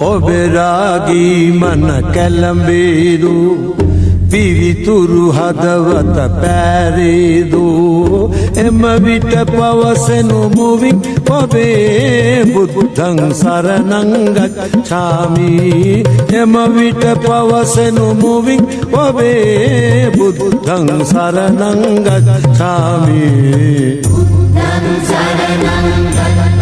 ඔබේ රාගී මන කැළඹේදු පිවිතුරු හදවත පෑරේදු එම විට පවසනු මුවින් ඔබේ බුද්ධං සරණං ගච්ඡාමි එම විට පවසනු මුවින් ඔබේ බුද්ධං සරණං ගච්ඡාමි බුද්ධං සරණං